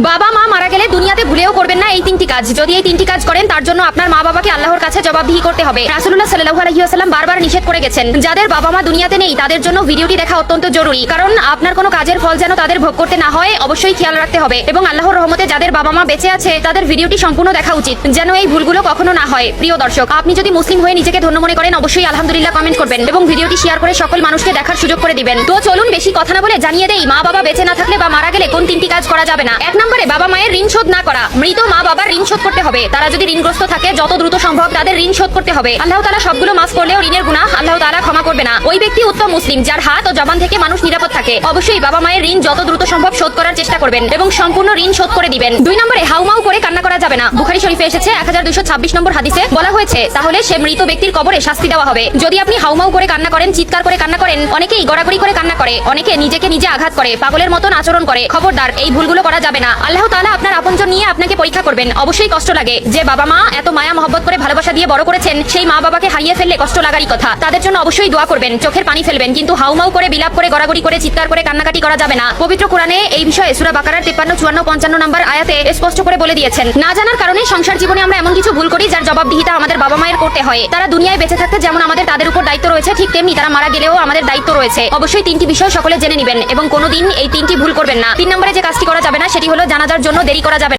বাবা মা মারা গেলে দুনিয়াতে ভুলেও করবেন না এই তিনটি কাজ। যদি এই তিনটি কাজ করেন তার জন্য আপনার মা বাবাকে আল্লাহর কাছে জবাবদিহি করতে হবে। রাসূলুল্লাহ সাল্লাল্লাহু আলাইহি ওয়াসাল্লাম বারবার নিষেধ করে গেছেন, যাদের বাবা মা দুনিয়াতে নেই তাদের জন্য ভিডিওটি দেখা অত্যন্ত জরুরি, কারণ আপনার কোনো কাজের ফল যেন তাদের ভোগ করতে না হয় অবশ্যই খেয়াল রাখতে হবে। এবং আল্লাহর রহমতে যাদের বাবা মা বেঁচে আছে তাদের ভিডিওটি সম্পূর্ণ দেখা উচিত, যেন এই ভুলগুলো কখনো না হয়। প্রিয় দর্শক, আপনি যদি মুসলিম হয়ে নিজেকে ধন্য মনে করেন অবশ্যই আলহামদুলিল্লাহ কমেন্ট করবেন এবং ভিডিওটি শেয়ার করে সকল মানুষকে দেখার সুযোগ করে দিবেন। তো চলুন বেশি কথা না বলে জানিয়ে দেই মা বাবা বেঁচে না থাকলে বা মারা গেলে কোন তিনটি কাজ করা যাবে না। 1 নম্বরে বাবা মায়ের ঋণ শোধ না করা। মৃত মা বাবার ঋণ শোধ করতে হবে। তারা যদি ঋণগ্রস্ত থাকে যত দ্রুত সম্ভব তাদের ঋণ শোধ করতে হবে। আল্লাহ তাআলা সবগুলো মাফ করলেও ঋণের গুনাহ আল্লাহ তাআলা ক্ষমা করবে না। ওই ব্যক্তি উত্তম মুসলিম যার হাত ও জবান থেকে মানুষ নিরাপদ থাকে। অবশ্যই বাবা মায়ের ঋণ যত দ্রুত সম্ভব শোধ করার চেষ্টা করবেন এবং সম্পূর্ণ ঋণ শোধ করে দিবেন। 2 নম্বরে হাউমাউ করে কান্না করা যাবে না। বুখারী শরীফে এসেছে 1226 নম্বর হাদিসে বলা হয়েছে, তাহলে সে মৃত ব্যক্তির কবরে শাস্তি দেওয়া হবে। যদি আপনি হাউমাউ করে কান্না করেন, চিৎকার করে কান্না করেন, অনেকেই গড়াগড়ি করে কান্না করে, অনেকে নিজেকে নিজে আঘাত করে, পাগলের মতন আচরণ করে, খবরদার এই ভুলগুলো করা যাবে না। আল্লাহ তাআলা আপনার আপনজন নিয়ে আপনাকে পরীক্ষা করবেন। অবশ্যই কষ্ট লাগে। যে বাবা মা এত মায়া মহব্বত করে ভালোবাসা দিয়ে বড় করেছেন, সেই মা বাবাকে হারিয়ে ফেললে কষ্ট লাগারই কথা। তাদের জন্য অবশ্যই দোয়া করবেন, চোখের পানি ফেলবেন, কিন্তু হাউমাউ করে বিলাপ করে গড়াগড়ি করে চিৎকার করে কান্নাকাটি করা যাবে না। পবিত্র কোরআনে এই বিষয়ে সূরা বাকারার 53, 54, 55 নম্বর আয়াতে স্পষ্ট করে বলে দিয়েছেন, না জানার কারণে সংসার জীবনে আমরা এমন কিছু ভুল করি যার জবাবদিহিতা আমাদের বাবা মায়ের করতে হয়। তারা দুনিয়ায় বেঁচে থাকতে যেমন আমাদের তাদের উপর দায়িত্ব রয়েছে, ঠিক তেমনি তারা মারা গেলেও আমাদের দায়িত্ব রয়েছে। অবশ্যই 3টি বিষয় সকলে জেনে নেবেন এবং কোনোদিন এই 3টি ভুল করবেন না। 3 নম্বরে যে কাজটি করা যাবে না সেটি হলো জানাজার জন্য দেরি করা যাবে না।